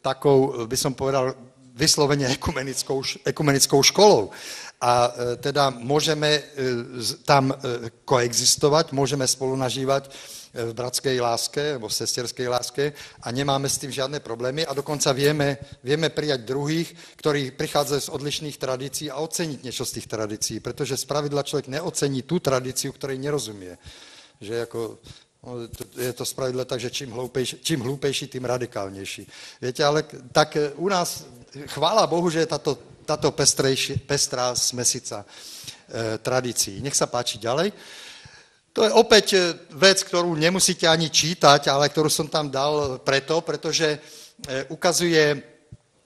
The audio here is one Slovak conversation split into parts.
takou, by som povedal, vyslovene ekumenickou školou. A teda môžeme tam koexistovať, môžeme spolu nažívať v bratskej láske, alebo v sesterskej láske a nemáme s tým žiadne problémy a dokonca vieme prijať druhých, ktorí prichádzajú z odlišných tradícií a oceniť niečo z tých tradícií, pretože spravidla človek neocení tú tradíciu, ktorej nerozumie. Že ako, je to spravidla tak, že čím hlúpejší, tým radikálnejší. Viete, ale tak u nás, chvála Bohu, že je táto pestrá smesica tradícií. Nech sa páči ďalej. To je opäť vec, ktorú nemusíte ani čítať, ale ktorú som tam dal pretože ukazuje,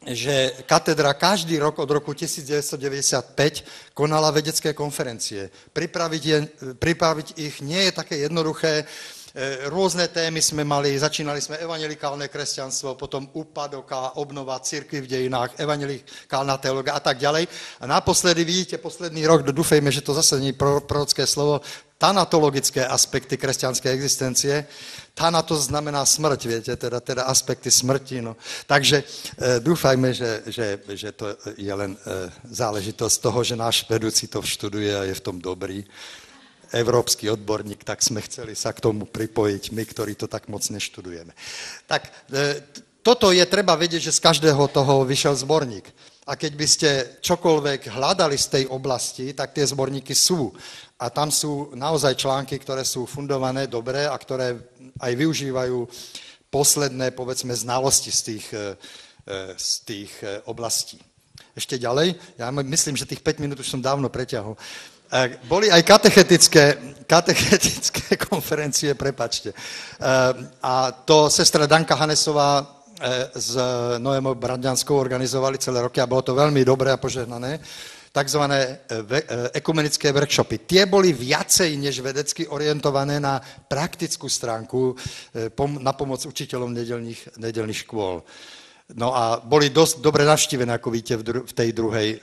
že katedra každý rok od roku 1995 konala vedecké konferencie. Pripraviť ich nie je také jednoduché. Rôzne témy sme mali, začínali sme evanjelikálne kresťanstvo, potom úpadok a obnova cirkvi v dejinách, evanjelikálna teológia a tak ďalej. A naposledy, vidíte, posledný rok, dúfejme, že to zase nie je prorocké slovo, tanatologické aspekty kresťanskej existencie. Thanatos znamená smrť, viete, teda aspekty smrti. No. Takže dúfajme, že to je len záležitosť toho, že náš vedúci to študuje a je v tom dobrý. Európsky odborník, tak sme chceli sa k tomu pripojiť my, ktorí to tak moc neštudujeme. Tak toto je treba vedieť, že z každého toho vyšiel zborník. A keď by ste čokoľvek hľadali z tej oblasti, tak tie zborníky sú. A tam sú naozaj články, ktoré sú fundované dobre a ktoré aj využívajú posledné, povedzme, znalosti z tých oblastí. Ešte ďalej, ja myslím, že tých 5 minút už som dávno preťahol. Boli aj katechetické konferencie, prepáčte. A to sestra Danka Hanesová s Noémou Bradňanskou organizovali celé roky a bolo to veľmi dobré a požehnané. Takzvané ekumenické workshopy. Tie boli viacej než vedecky orientované na praktickú stránku na pomoc učiteľom nedeľných škôl. No a boli dosť dobre navštívené, ako vidíte, v tej druhej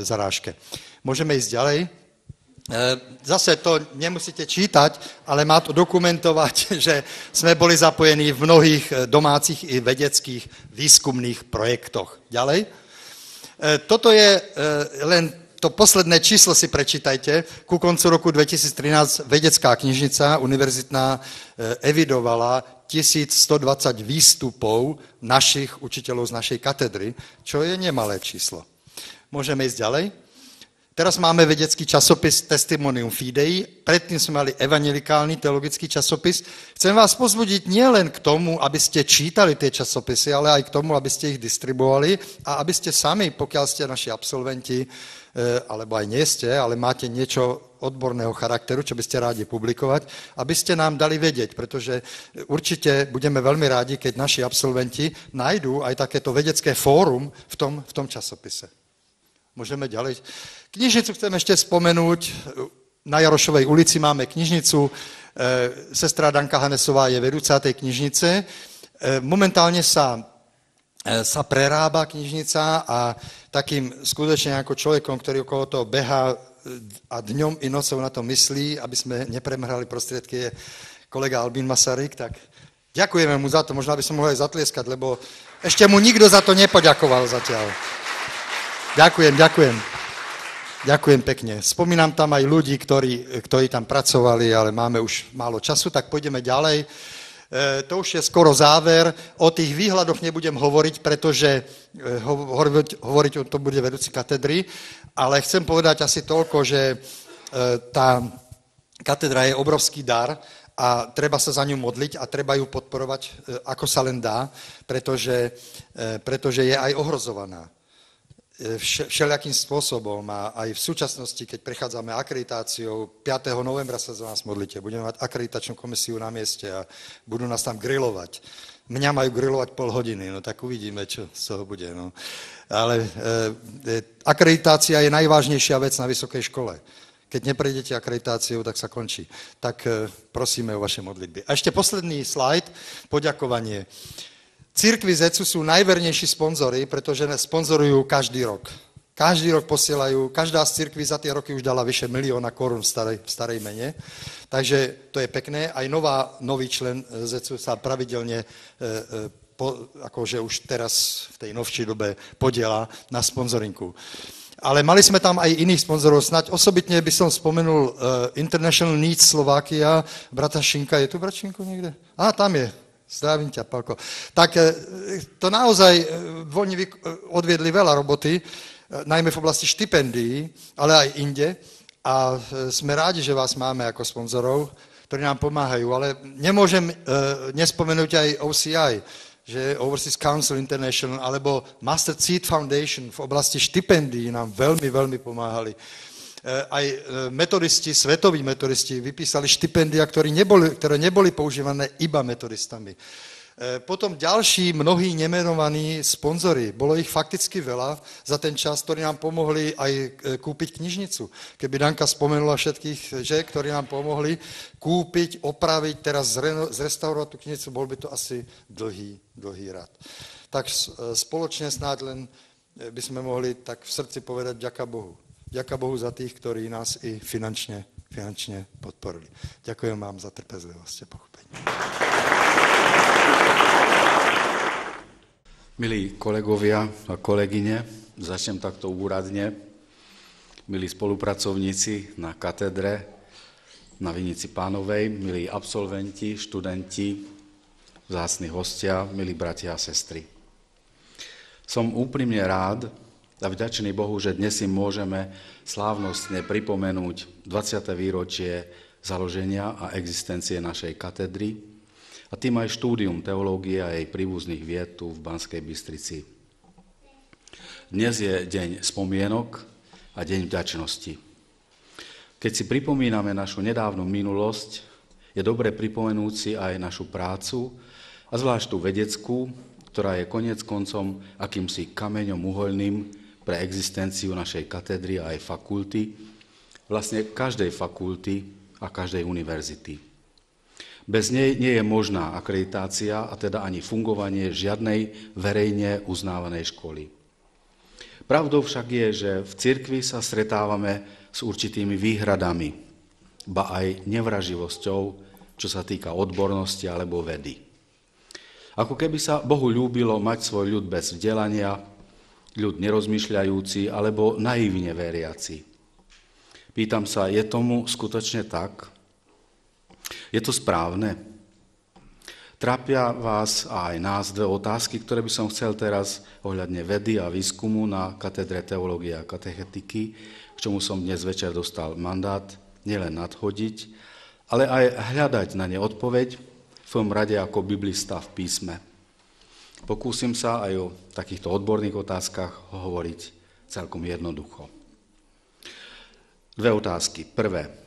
zarážke. Môžeme ísť ďalej. Zase to nemusíte čítať, ale má to dokumentovať, že sme boli zapojení v mnohých domácich i vedeckých výskumných projektoch. Ďalej. Toto je len to posledné číslo si prečítajte. Ku koncu roku 2013 vedecká knižnica univerzitná evidovala 1120 výstupov našich učiteľov z našej katedry, čo je nemalé číslo. Môžeme ísť ďalej. Teraz máme vedecký časopis Testimonium Fidei, predtým sme mali evanjelikálny teologický časopis. Chcem vás pozbudiť nielen k tomu, aby ste čítali tie časopisy, ale aj k tomu, aby ste ich distribuovali a aby ste sami, pokiaľ ste naši absolventi, alebo aj nie ste, ale máte niečo odborného charakteru, čo by ste rádi publikovať, aby ste nám dali vedieť, pretože určite budeme veľmi rádi, keď naši absolventi nájdú aj takéto vedecké fórum v tom časopise. Môžeme ďalej. Knižnicu chcem ešte spomenúť. Na Jarošovej ulici máme knižnicu. Sestra Danka Hanesová je vedúca tej knižnice. Momentálne sa prerába knižnica a takým skutočne ako človekom, ktorý okolo toho behá a dňom i nocou na to myslí, aby sme nepremrhali prostriedky, je kolega Albín Masaryk, tak ďakujeme mu za to, možno by som mohol aj zatlieskať, lebo ešte mu nikto za to nepoďakoval zatiaľ. Ďakujem pekne. Spomínam tam aj ľudí, ktorí tam pracovali, ale máme už málo času, tak pôjdeme ďalej. To už je skoro záver. O tých výhľadoch nebudem hovoriť, pretože hovoriť o tom bude vedúci katedry, ale chcem povedať asi toľko, že tá katedra je obrovský dar a treba sa za ňu modliť a treba ju podporovať, ako sa len dá, pretože je aj ohrozovaná všelijakým spôsobom a aj v súčasnosti, keď prechádzame akreditáciou, 5. novembra sa za nás modlite, budeme mať akreditačnú komisiu na mieste a budú nás tam grilovať. Mňa majú grilovať pol hodiny, no tak uvidíme, čo z toho bude. No. Ale akreditácia je najvážnejšia vec na vysokej škole. Keď neprejdete akreditáciou, tak sa končí. Tak prosíme o vaše modlitby. A ešte posledný slajd, poďakovanie. Cirkvi ZECU sú najvernejší sponzori, pretože sponzorujú každý rok. Každý rok posielajú, každá z cirkví za tie roky už dala vyše 1 000 000 korún v starej mene. Takže to je pekné. Aj nový člen ZECU sa pravidelne akože už teraz v tej novšej dobe podiela na sponzoringu. Ale mali sme tam aj iných sponzorov. Snaď osobitne by som spomenul International Needs Slovakia. Brata Šinka, je tu brat Šinku niekde? Tam je. Zdravím ťa, Pálko. Tak to naozaj oni odviedli veľa roboty, najmä v oblasti štipendií, ale aj inde. A sme rádi, že vás máme ako sponzorov, ktorí nám pomáhajú. Ale nemôžem nespomenúť aj OCI, že Overseas Council International, alebo Mustard Seed Foundation v oblasti štipendií nám veľmi, veľmi pomáhali. Aj metodisti, svetoví metodisti vypísali štipendia, ktoré neboli používané iba metodistami. Potom ďalší, mnohí nemenovaní sponzori, bolo ich fakticky veľa za ten čas, ktorí nám pomohli aj kúpiť knižnicu. Keby Danka spomenula všetkých, ktorí nám pomohli kúpiť, opraviť, teraz zrestaurovať tú knižnicu, bol by to asi dlhý rad. Tak spoločne snáď len by sme mohli tak v srdci povedať ďaká Bohu. Ďaká Bohu za tých, ktorí nás i finančne podporili. Ďakujem vám za trpezlivosť a pochopenie. Milí kolegovia a kolegyne, začnem takto úradne. Milí spolupracovníci na katedre, na Vinici Pánovej, milí absolventi, študenti, vzácni hostia, milí bratia a sestry. Som úprimne rád a vďačný Bohu, že dnes si môžeme slávnostne pripomenúť 20. výročie založenia a existencie našej katedry, a tým aj štúdium teológie a jej príbuzných vied tu v Banskej Bystrici. Dnes je deň spomienok a deň vďačnosti. Keď si pripomíname našu nedávnu minulosť, je dobre pripomenúť si aj našu prácu, a zvlášť tú vedeckú, ktorá je koniec koncom akýmsi kameňom uhoľným pre existenciu našej katedry a aj fakulty, vlastne každej fakulty a každej univerzity. Bez nej nie je možná akreditácia a teda ani fungovanie žiadnej verejne uznávanej školy. Pravdou však je, že v cirkvi sa stretávame s určitými výhradami, ba aj nevraživosťou, čo sa týka odbornosti alebo vedy. Ako keby sa Bohu ľúbilo mať svoj ľud bez vzdelania, ľud nerozmýšľajúci alebo naivne veriaci. Pýtam sa, je tomu skutočne tak? Je to správne? Trápia vás a aj nás dve otázky, ktoré by som chcel teraz ohľadne vedy a výskumu na katedre teológie a katechetiky, k čomu som dnes večer dostal mandát, nielen nadhodiť, ale aj hľadať na ne odpoveď v tom rade ako biblista v písme. Pokúsim sa aj o takýchto odborných otázkach hovoriť celkom jednoducho. Dve otázky.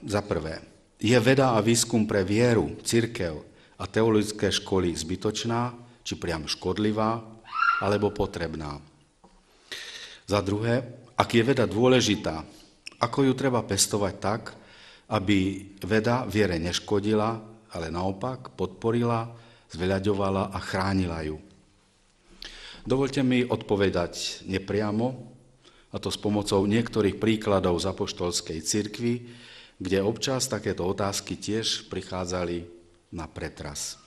Za prvé. Je veda a výskum pre vieru, cirkev a teologické školy zbytočná, či priam škodlivá, alebo potrebná? Za druhé, ak je veda dôležitá, ako ju treba pestovať tak, aby veda viere neškodila, ale naopak podporila, zveľaďovala a chránila ju? Dovoľte mi odpovedať nepriamo, a to s pomocou niektorých príkladov z apoštolskej cirkvi, kde občas takéto otázky tiež prichádzali na pretras.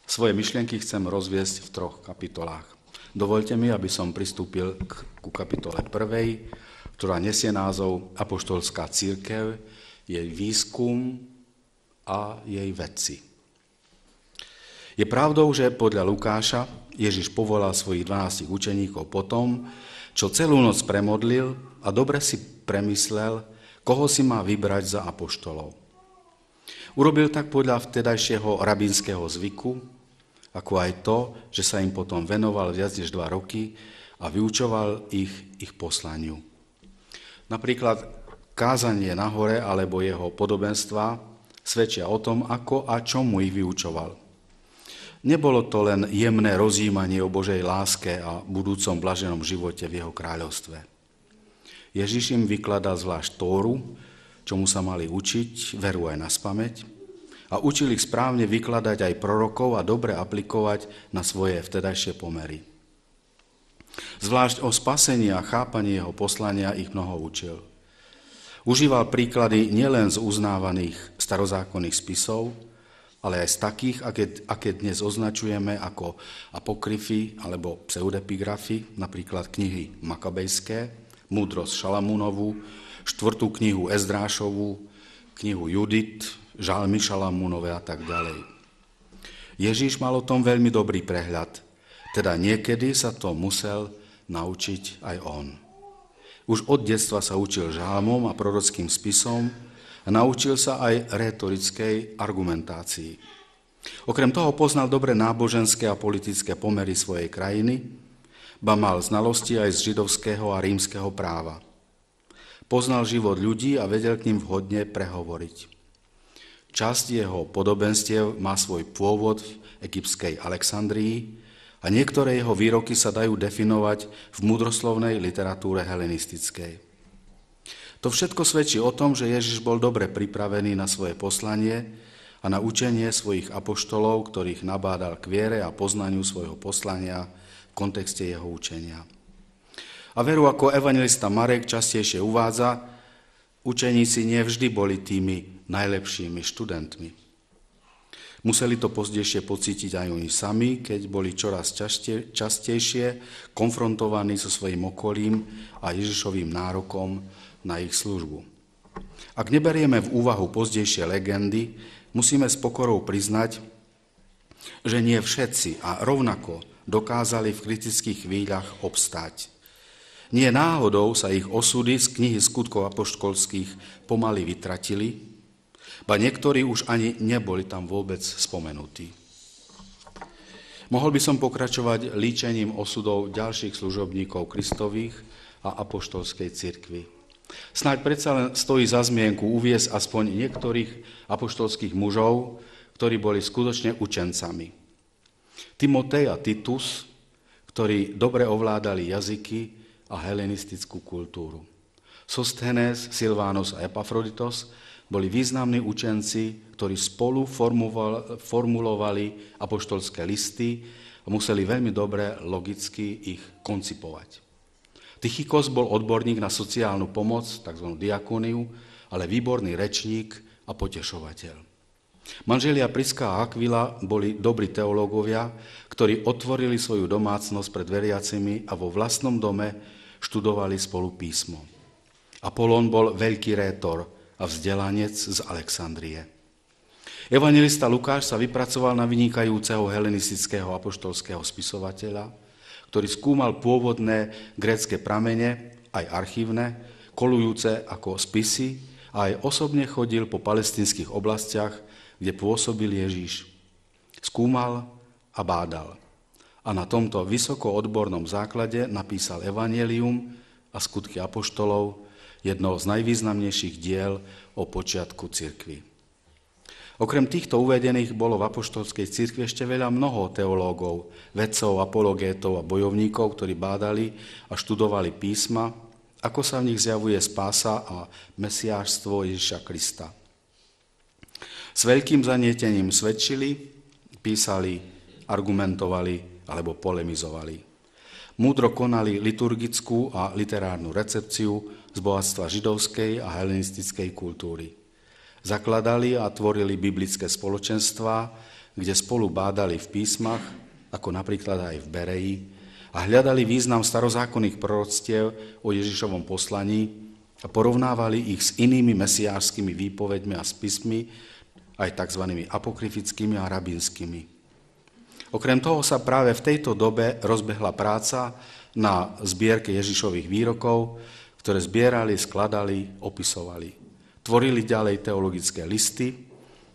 Svoje myšlienky chcem rozviesť v 3 kapitolách. Dovoľte mi, aby som pristúpil ku kapitole 1, ktorá nesie názov Apoštolská cirkev, jej výskum a jej vedci. Je pravdou, že podľa Lukáša Ježiš povolal svojich 12 učeníkov potom, čo celú noc premodlil a dobre si premyslel, koho si má vybrať za apoštolov. Urobil tak podľa vtedajšieho rabínskeho zvyku, ako aj to, že sa im potom venoval viac než 2 roky a vyučoval ich poslaniu. Napríklad kázanie na hore alebo jeho podobenstva svedčia o tom, ako a čomu ich vyučoval. Nebolo to len jemné rozjímanie o Božej láske a budúcom blaženom živote v jeho kráľovstve. Ježiš im vykladal zvlášť Tóru, čomu sa mali učiť, veru aj naspamäť, a učil ich správne vykladať aj prorokov a dobre aplikovať na svoje vtedajšie pomery. Zvlášť o spasení a chápaní jeho poslania ich mnoho učil. Užíval príklady nielen z uznávaných starozákonných spisov, ale aj z takých, aké dnes označujeme ako apokryfy alebo pseudepigrafy, napríklad knihy Makabejské, Múdrosť Šalamúnovú, 4. knihu Ezdrášovú, knihu Judit, Žalmy Šalamúnové a tak ďalej. Ježíš mal o tom veľmi dobrý prehľad, teda niekedy sa to musel naučiť aj on. Už od detstva sa učil žalmom a prorockým spisom a naučil sa aj rétorickej argumentácii. Okrem toho poznal dobre náboženské a politické pomery svojej krajiny, ba mal znalosti aj z židovského a rímskeho práva. Poznal život ľudí a vedel k ním vhodne prehovoriť. Časť jeho podobenstiev má svoj pôvod v egyptskej Alexandrii a niektoré jeho výroky sa dajú definovať v múdroslovnej literatúre helenistickej. To všetko svedčí o tom, že Ježiš bol dobre pripravený na svoje poslanie a na učenie svojich apoštolov, ktorých nabádal k viere a poznaniu svojho poslania v kontexte jeho učenia. A veru, ako evanjelista Marek častejšie uvádza, učeníci nevždy boli tými najlepšími študentmi. Museli to pozdejšie pocítiť aj oni sami, keď boli čoraz častejšie konfrontovaní so svojím okolím a Ježišovým nárokom na ich službu. Ak neberieme v úvahu pozdejšie legendy, musíme s pokorou priznať, že nie všetci a rovnako dokázali v kritických chvíľach obstáť. Nie náhodou sa ich osudy z knihy Skutkov apoštolských pomaly vytratili, ba niektorí už ani neboli tam vôbec spomenutí. Mohol by som pokračovať líčením osudov ďalších služobníkov Kristových a apoštolskej cirkvi. Snáď predsa len stojí za zmienku uviesť aspoň niektorých apoštolských mužov, ktorí boli skutočne učencami. Timotej a Titus, ktorí dobre ovládali jazyky a helenistickú kultúru. Sosthenes, Silvanus a Epafroditos boli významní učenci, ktorí spolu formulovali apoštolské listy a museli veľmi dobre logicky ich koncipovať. Tychikos bol odborník na sociálnu pomoc, tzv. diakóniu, ale výborný rečník a potešovateľ. Manželia Priska a Akvila boli dobrí teológovia, ktorí otvorili svoju domácnosť pred veriacimi a vo vlastnom dome študovali spolu písmo. Apolón bol veľký rétor a vzdelanec z Alexandrie. Evanjelista Lukáš sa vypracoval na vynikajúceho helenistického apoštolského spisovateľa, ktorý skúmal pôvodné grécke pramene, aj archívne, kolujúce ako spisy a aj osobne chodil po palestínskych oblastiach, kde pôsobil Ježíš. Skúmal a bádal. A na tomto vysoko odbornom základe napísal Evanjelium a Skutky apoštolov, jedno z najvýznamnejších diel o počiatku cirkvi. Okrem týchto uvedených bolo v apoštolskej cirkvi ešte mnoho teológov, vedcov, apologétov a bojovníkov, ktorí bádali a študovali písma, ako sa v nich zjavuje spása a mesiášstvo Ježiša Krista. S veľkým zanietením svedčili, písali, argumentovali alebo polemizovali. Múdro konali liturgickú a literárnu recepciu z bohatstva židovskej a helenistickej kultúry. Zakladali a tvorili biblické spoločenstvá, kde spolu bádali v písmach, ako napríklad aj v Bereji, a hľadali význam starozákonných proroctiev o Ježišovom poslaní a porovnávali ich s inými mesiášskymi výpoveďmi a spismi, aj tzv. Apokryfickými a rabínskymi. Okrem toho sa práve v tejto dobe rozbehla práca na zbierke Ježišových výrokov, ktoré zbierali, skladali, opisovali. Tvorili ďalej teologické listy,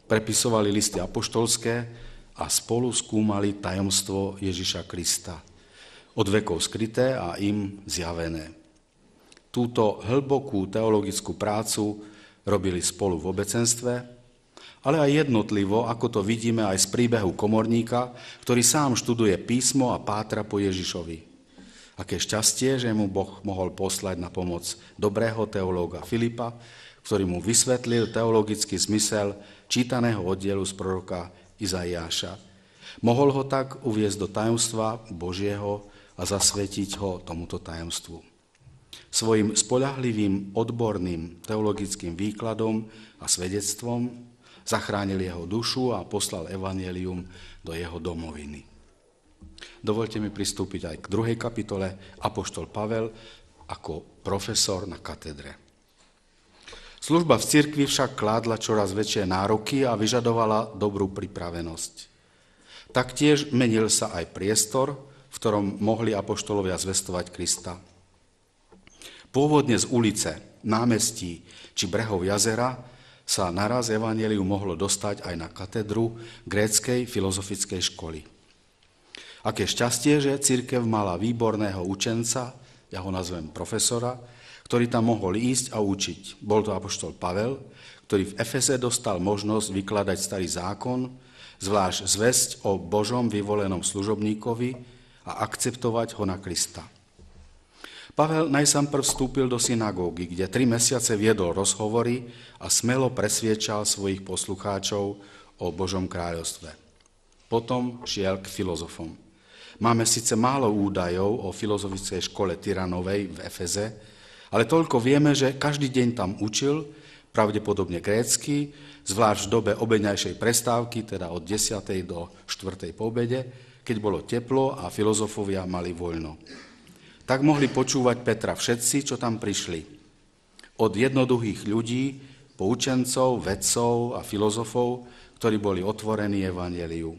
prepisovali listy apoštolské a spolu skúmali tajomstvo Ježiša Krista, od vekov skryté a im zjavené. Túto hlbokú teologickú prácu robili spolu v obecenstve, ale aj jednotlivo, ako to vidíme aj z príbehu komorníka, ktorý sám študuje písmo a pátra po Ježišovi. Aké šťastie, že mu Boh mohol poslať na pomoc dobrého teológa Filipa, ktorý mu vysvetlil teologický zmysel čítaného oddielu z proroka Izaiáša. Mohol ho tak uviesť do tajomstva Božieho a zasvetiť ho tomuto tajomstvu. Svojim spoľahlivým, odborným teologickým výkladom a svedectvom Zachránil jeho dušu a poslal evanjelium do jeho domoviny. Dovolte mi pristúpiť aj k 2. kapitole. Apoštol Pavel ako profesor na katedre. Služba v cirkvi však kládla čoraz väčšie nároky a vyžadovala dobrú pripravenosť. Taktiež menil sa aj priestor, v ktorom mohli apoštolovia zvestovať Krista. Pôvodne z ulice, námestí či brehov jazera sa naraz evanjelium mohlo dostať aj na katedru gréckej filozofickej školy. Aké šťastie, že cirkev mala výborného učenca, ja ho nazvem profesora, ktorý tam mohol ísť a učiť. Bol to apoštol Pavel, ktorý v Efeze dostal možnosť vykladať starý zákon, zvlášť zvesť o Božom vyvolenom služobníkovi a akceptovať ho na Krista. Pavel najsamprv vstúpil do synagógy, kde 3 mesiace viedol rozhovory a smelo presviedčal svojich poslucháčov o Božom kráľovstve. Potom šiel k filozofom. Máme síce málo údajov o filozofickej škole Tyranovej v Efeze, ale toľko vieme, že každý deň tam učil, pravdepodobne grécky, zvlášť v dobe obeďajšej prestávky, teda od 10. do 4. po obede, keď bolo teplo a filozofovia mali voľno. Tak mohli počúvať Petra všetci, čo tam prišli. Od jednoduchých ľudí, po učencov, vedcov a filozofov, ktorí boli otvorení evanjeliu.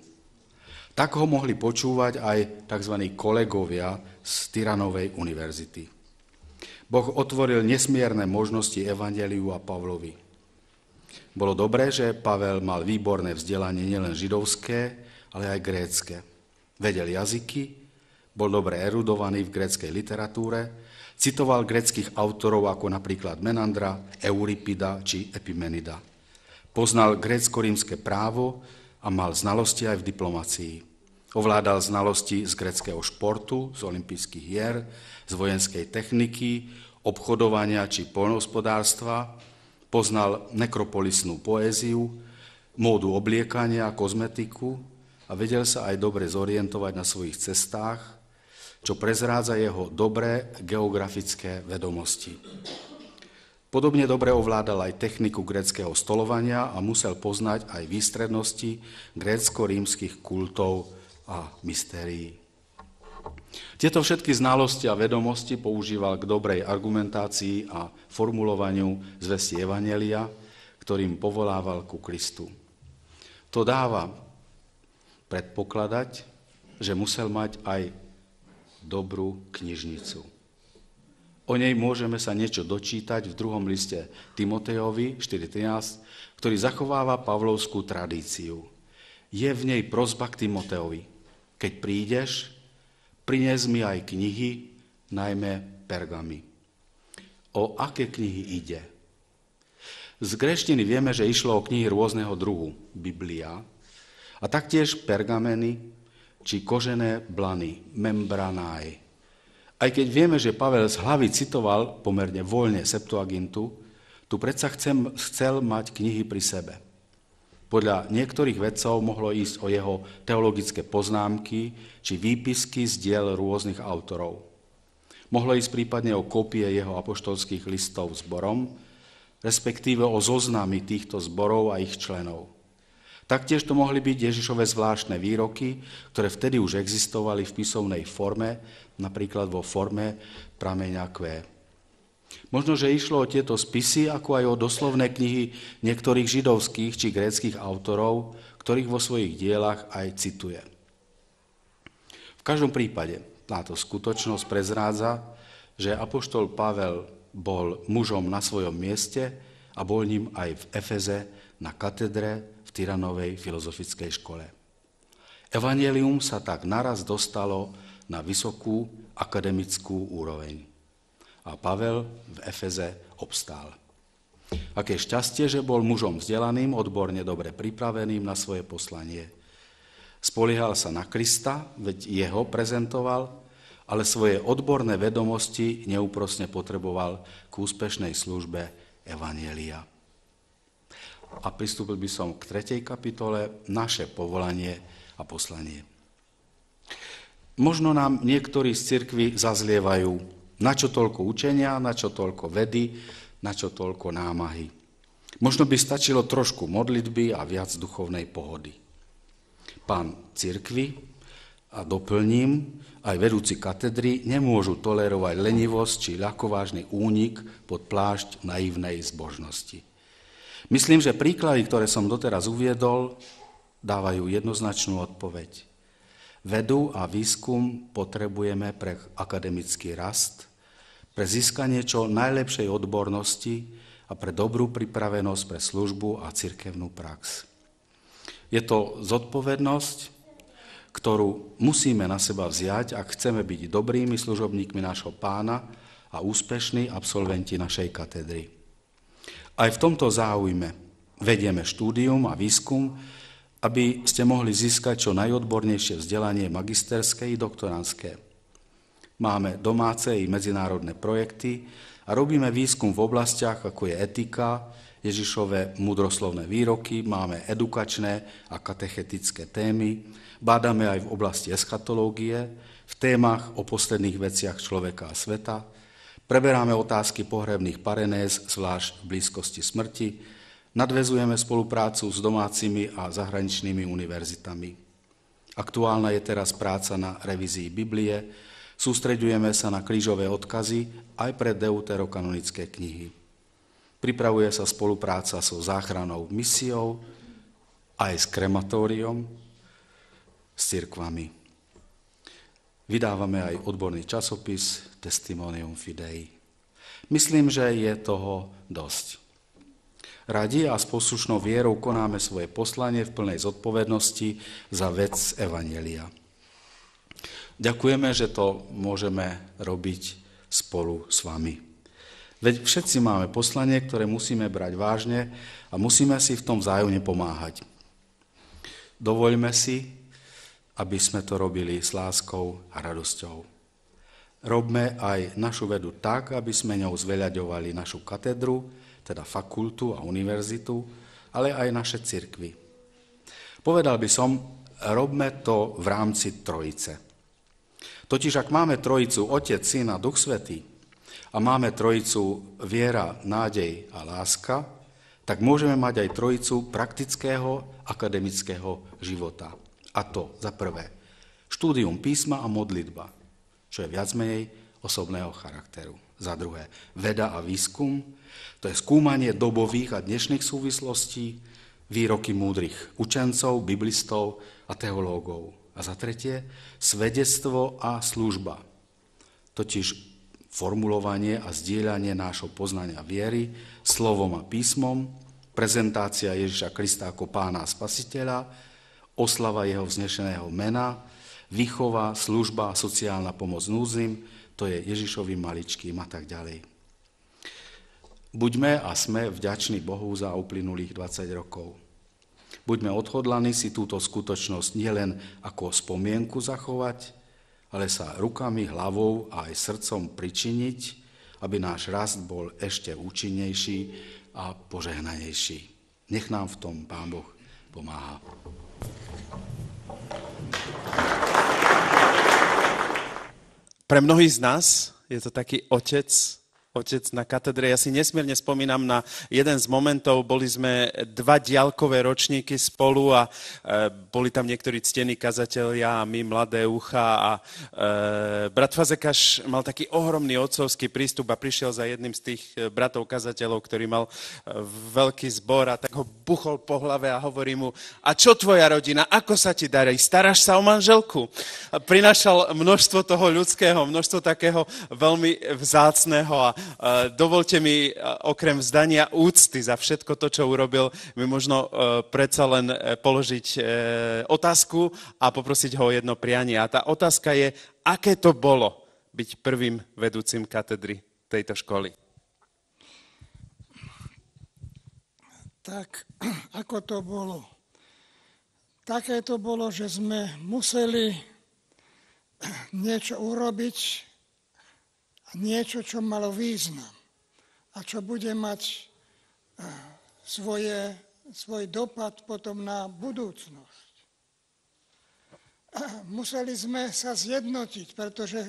Tak ho mohli počúvať aj tzv. Kolegovia z Tyranovej univerzity. Boh otvoril nesmierne možnosti evanjeliu a Pavlovi. Bolo dobré, že Pavel mal výborné vzdelanie nielen židovské, ale aj grécke. Vedel jazyky, bol dobre erudovaný v gréckej literatúre, citoval gréckych autorov ako napríklad Menandra, Euripida či Epimenida. Poznal grécko-rímske právo a mal znalosti aj v diplomácii. Ovládal znalosti z gréckeho športu, z olympijských hier, z vojenskej techniky, obchodovania či poľnohospodárstva, poznal nekropolisnú poéziu, módu obliekania, kozmetiku a vedel sa aj dobre zorientovať na svojich cestách, čo prezrádza jeho dobré geografické vedomosti. Podobne dobre ovládal aj techniku gréckeho stolovania a musel poznať aj výstrednosti grécko-rímskych kultov a mystérií. Tieto všetky znalosti a vedomosti používal k dobrej argumentácii a formulovaniu zvesti evanjelia, ktorým povolával ku Kristu. To dáva predpokladať, že musel mať aj dobrú knižnicu. O nej môžeme sa niečo dočítať v 2. liste Timotejovi 4.13, ktorý zachováva pavlovskú tradíciu. Je v nej prosba k Timotejovi. Keď prídeš, prines mi aj knihy, najmä pergamy. O aké knihy ide? Z gréčtiny vieme, že išlo o knihy rôzneho druhu, Biblia, a taktiež pergameny, či kožené blany, membranáj. Aj keď vieme, že Pavel z hlavy citoval pomerne voľne Septuagintu, tu predsa chcel mať knihy pri sebe. Podľa niektorých vedcov mohlo ísť o jeho teologické poznámky či výpisky z diel rôznych autorov. Mohlo ísť prípadne o kópie jeho apoštolských listov zborom, respektíve o zoznamy týchto zborov a ich členov. Taktiež to mohli byť Ježišove zvláštne výroky, ktoré vtedy už existovali v písomnej forme, napríklad vo forme prameňa Q. Možno, že išlo o tieto spisy, ako aj o doslovné knihy niektorých židovských či gréckych autorov, ktorých vo svojich dielach aj cituje. V každom prípade táto skutočnosť prezrádza, že apoštol Pavel bol mužom na svojom mieste a bol ním aj v Efeze na katedre v Tyranovej filozofickej škole. Evanjelium sa tak naraz dostalo na vysokú akademickú úroveň. A Pavel v Efeze obstál. Aké šťastie, že bol mužom vzdelaným, odborne dobre pripraveným na svoje poslanie. Spoliehal sa na Krista, veď jeho prezentoval, ale svoje odborné vedomosti neúprosne potreboval k úspešnej službe evanjelia. A pristúpil by som k 3. kapitole, naše povolanie a poslanie. Možno nám niektorí z cirkvi zazlievajú, na čo toľko učenia, na čo toľko vedy, na čo toľko námahy. Možno by stačilo trošku modlitby a viac duchovnej pohody. Pán cirkvi, a doplním, aj vedúci katedry nemôžu tolerovať lenivosť či ľahkovážny únik pod plášť naivnej zbožnosti. Myslím, že príklady, ktoré som doteraz uviedol, dávajú jednoznačnú odpoveď. Vedu a výskum potrebujeme pre akademický rast, pre získanie čo najlepšej odbornosti a pre dobrú pripravenosť pre službu a cirkevnú prax. Je to zodpovednosť, ktorú musíme na seba vziať, ak chceme byť dobrými služobníkmi nášho Pána a úspešní absolventi našej katedry. Aj v tomto záujme vedieme štúdium a výskum, aby ste mohli získať čo najodbornejšie vzdelanie magisterské i doktorandské. Máme domáce i medzinárodné projekty a robíme výskum v oblastiach, ako je etika, Ježišove múdroslovné výroky, máme edukačné a katechetické témy, bádame aj v oblasti eschatológie, v témach o posledných veciach človeka a sveta, preberáme otázky pohrebných parenéz, zvlášť v blízkosti smrti, nadväzujeme spoluprácu s domácimi a zahraničnými univerzitami. Aktuálna je teraz práca na revízii Biblie, sústreďujeme sa na krížové odkazy aj pre deuterokanonické knihy. Pripravuje sa spolupráca so záchrannou misiou, aj s krematóriom, s cirkvami. Vydávame aj odborný časopis Testimonium Fidei. Myslím, že je toho dosť. Radi a s poslušnou vierou konáme svoje poslanie v plnej zodpovednosti za vec evanjelia. Ďakujeme, že to môžeme robiť spolu s vami. Veď všetci máme poslanie, ktoré musíme brať vážne a musíme si v tom vzájomne pomáhať. Dovoľme si, aby sme to robili s láskou a radosťou. Robme aj našu vedu tak, aby sme ňou zveľaďovali našu katedru, teda fakultu a univerzitu, ale aj naše cirkvy. Povedal by som, robme to v rámci trojice. Totiž ak máme trojicu Otec, Syn a Duch Svätý a máme trojicu viera, nádej a láska, tak môžeme mať aj trojicu praktického akademického života. A to za prvé štúdium písma a modlitba, čo je viac menej osobného charakteru. Za druhé veda a výskum, to je skúmanie dobových a dnešných súvislostí, výroky múdrych učencov, biblistov a teológov. A za tretie svedectvo a služba, totiž formulovanie a zdieľanie nášho poznania viery slovom a písmom, prezentácia Ježiša Krista ako Pána a Spasiteľa, oslava jeho vznešeného mena, výchova, služba, sociálna pomoc núdznym, to je Ježišovým maličkým a tak ďalej. Buďme a sme vďační Bohu za uplynulých 20 rokov. Buďme odhodlaní si túto skutočnosť nielen ako spomienku zachovať, ale sa rukami, hlavou a aj srdcom pričiniť, aby náš rast bol ešte účinnejší a požehnanejší. Nech nám v tom Pán Boh pomáha. Pre mnohých z nás je to taký otec na katedre. Ja si nesmierne spomínam na jeden z momentov, boli sme 2 diaľkové ročníky spolu a boli tam niektorí ctení kazatelia a my mladé ucha a brat Fazekáš mal taký ohromný otcovský prístup a prišiel za jedným z tých bratov kazateľov, ktorý mal veľký zbor a tak ho buchol po hlave a hovorí mu: a čo tvoja rodina, ako sa ti darí, staráš sa o manželku? Prinášal množstvo toho ľudského, množstvo takého veľmi vzácneho a dovolte mi okrem vzdania úcty za všetko to, čo urobil, mi možno predsa len položiť otázku a poprosiť ho o jedno prianie. A tá otázka je, aké to bolo byť prvým vedúcim katedry tejto školy? Tak, ako to bolo? Také to bolo, že sme museli niečo urobiť, niečo, čo malo význam a čo bude mať svoj dopad potom na budúcnosť. Museli sme sa zjednotiť, pretože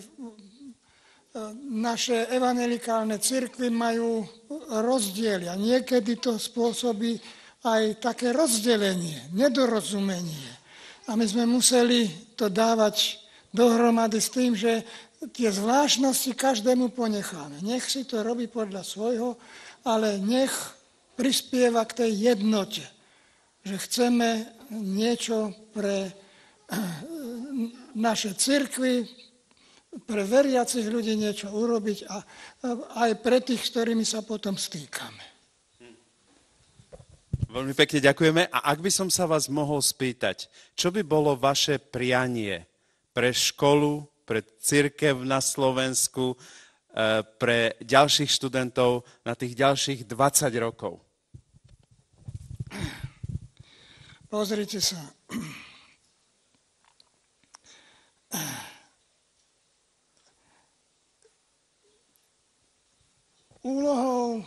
naše evangelikálne cirkvi majú rozdiely a niekedy to spôsobí aj také rozdelenie, nedorozumenie. A my sme museli to dávať dohromady s tým, že tie zvláštnosti každému ponecháme. Nech si to robí podľa svojho, ale nech prispieva k tej jednote, že chceme niečo pre naše cirkvi, pre veriacich ľudí niečo urobiť a aj pre tých, s ktorými sa potom stýkame. Veľmi pekne ďakujeme. A ak by som sa vás mohol spýtať, čo by bolo vaše prianie pre školu, pre cirkev na Slovensku, pre ďalších študentov na tých ďalších 20 rokov? Pozrite sa. Úlohou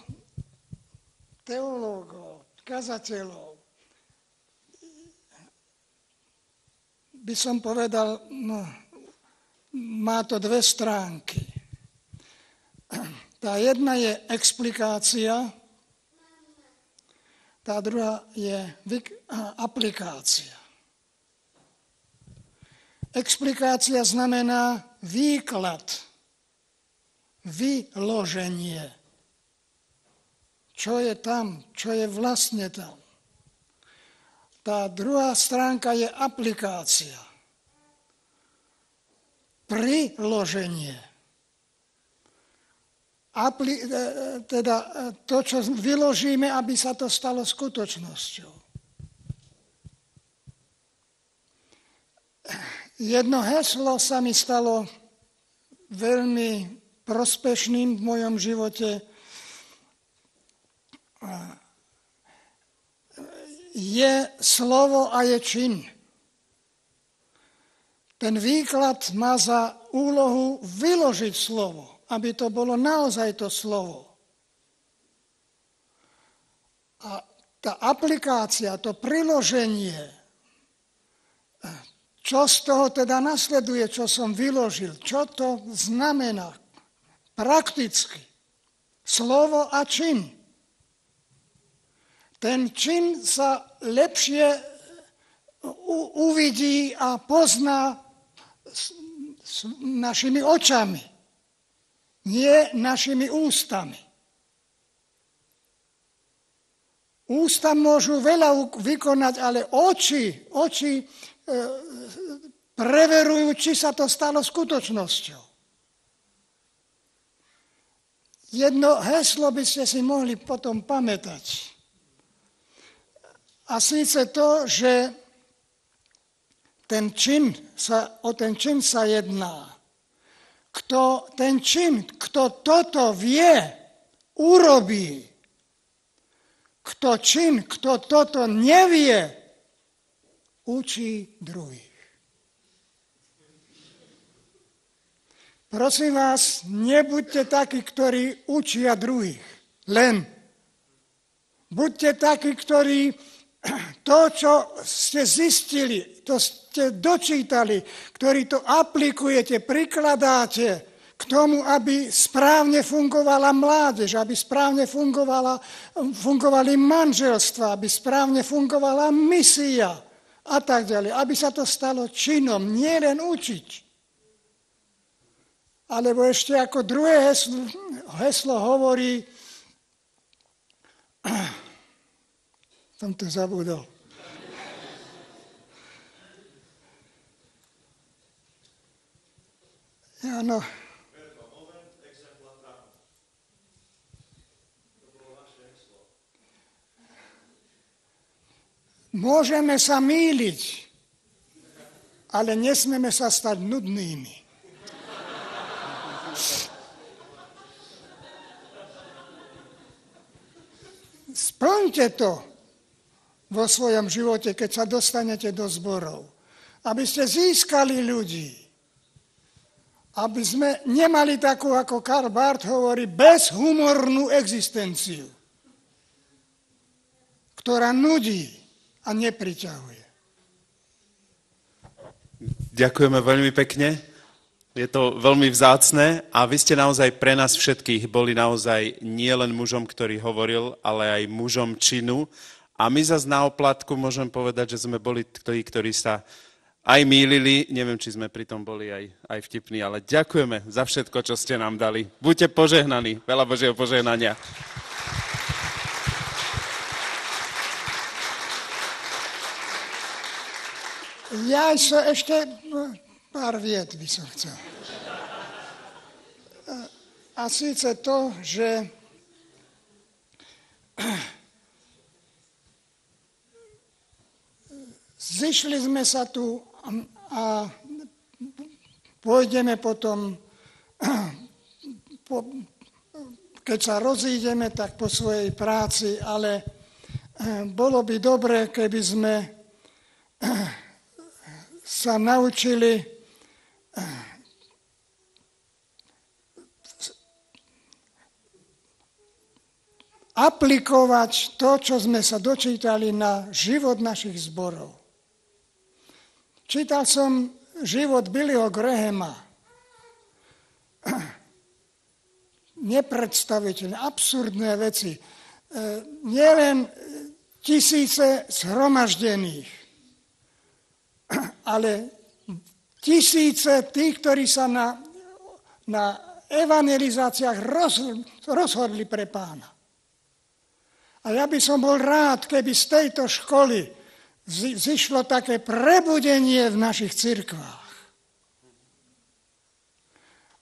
teológov, kazateľov by som povedal, no, má to dve stránky. Tá jedna je explikácia, tá druhá je aplikácia. Explikácia znamená výklad, vyloženie. Čo je tam, čo je vlastne tam. Tá druhá stránka je aplikácia. Priloženie. Teda to, čo vyložíme, aby sa to stalo skutočnosťou. Jedno heslo sa mi stalo veľmi prospešným v mojom živote. Je slovo a je čin. Ten výklad má za úlohu vyložiť slovo, aby to bolo naozaj to slovo. A tá aplikácia, to priloženie, čo z toho teda nasleduje, čo som vyložil, čo to znamená prakticky. Slovo a čin. Ten čin sa lepšie uvidí a pozná s našimi očami, nie našimi ústami. Ústa môžu veľa vykonať, ale oči preverujú, či sa to stalo skutočnosťou. Jedno heslo by ste si mohli potom pamätať. A síce to, že o ten čin sa jedná. Kto toto vie, urobí. Kto toto nevie, učí druhých. Prosím vás, nebuďte takí, ktorí učia druhých. Len. Buďte takí, ktorí to, čo ste zistili, to ste dočítali, ktorí to aplikujete, prikladáte k tomu, aby správne fungovala mládež, aby správne fungovali manželstva, aby správne fungovala misia a tak ďalej. Aby sa to stalo činom, nie len učiť. Alebo ešte ako druhé heslo hovorí, som to zabudol. Áno. Môžeme sa mýliť, ale nesmieme sa stať nudnými. Splňte to vo svojom živote, keď sa dostanete do zborov. Aby ste získali ľudí. Aby sme nemali takú, ako Karl Barth hovorí, bezhumornú existenciu, ktorá nudí a nepriťahuje. Ďakujeme veľmi pekne. Je to veľmi vzácne a vy ste naozaj pre nás všetkých boli naozaj nie len mužom, ktorý hovoril, ale aj mužom činu. A my zase na oplatku môžem povedať, že sme boli tí, ktorí sa aj mýlili. Neviem, či sme pri tom boli aj vtipní, ale ďakujeme za všetko, čo ste nám dali. Buďte požehnaní. Veľa Božieho požehnania. Ja som ešte pár viet by som chcel. A síce to, že zišli sme sa tu a pôjdeme potom, keď sa rozídeme, tak po svojej práci, ale bolo by dobre, keby sme sa naučili aplikovať to, čo sme sa dočítali na život našich zborov. Čítal som život Billyho Grahama. Nepredstaviteľné, absurdné veci. Nielen tisíce zhromaždených, ale tisíce tých, ktorí sa na evangelizáciách rozhodli pre Pána. A ja by som bol rád, keby z tejto školy zišlo také prebudenie v našich cirkvách.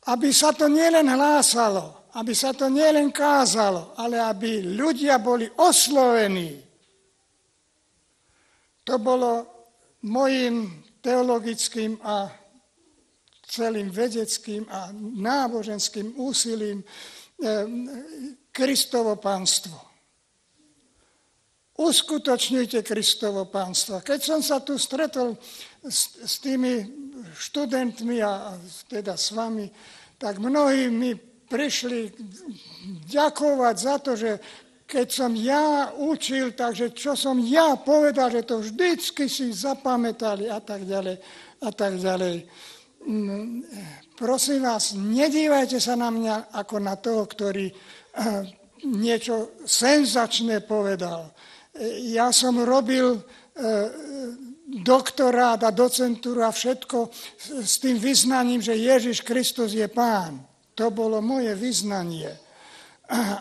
Aby sa to nielen hlásalo, aby sa to nielen kázalo, ale aby ľudia boli oslovení. To bolo mojím teologickým a celým vedeckým a náboženským úsilím Kristovo pánstvo. Uskutočňujte Kristovo pánstvo. Keď som sa tu stretol s tými študentmi a teda s vami, tak mnohí mi prišli ďakovať za to, že keď som ja učil, takže čo som ja povedal, že to vždycky si zapamätali a tak ďalej a tak ďalej. Prosím vás, nedívajte sa na mňa ako na toho, ktorý niečo senzačné povedal. Ja som robil doktorát a docentúru a všetko s tým vyznaním, že Ježiš Kristus je Pán. To bolo moje vyznanie.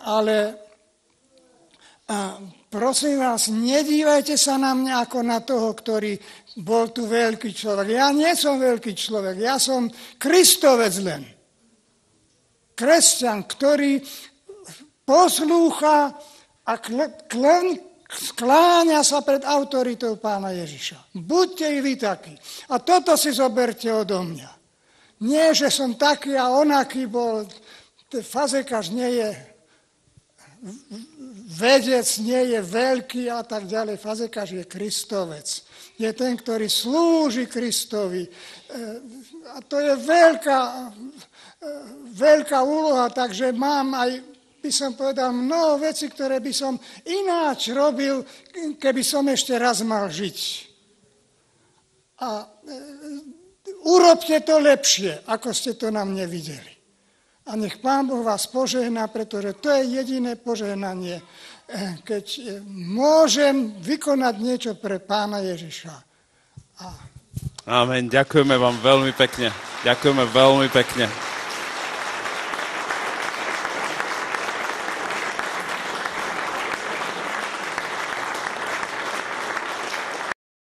Ale prosím vás, nedívajte sa na mňa ako na toho, ktorý bol tu veľký človek. Ja nie som veľký človek, ja som Kristovec len. Kresťan, ktorý poslúcha a skláňa sa pred autoritou Pána Ježiša. Buďte i vy takí. A toto si zoberte odo mňa. Nie, že som taký a onaký bol. Fazekáš nie je vedec, nie je veľký a tak ďalej. Fazekáš je Kristovec. Je ten, ktorý slúži Kristovi. A to je veľká úloha, takže mám aj, by som povedal, mnoho vecí, ktoré by som ináč robil, keby som ešte raz mal žiť. A urobte to lepšie, ako ste to na mne videli. A nech Pán Boh vás požehná, pretože to je jediné požehnanie, keď môžem vykonať niečo pre Pána Ježiša. Amen. Ďakujeme vám veľmi pekne. Ďakujeme veľmi pekne.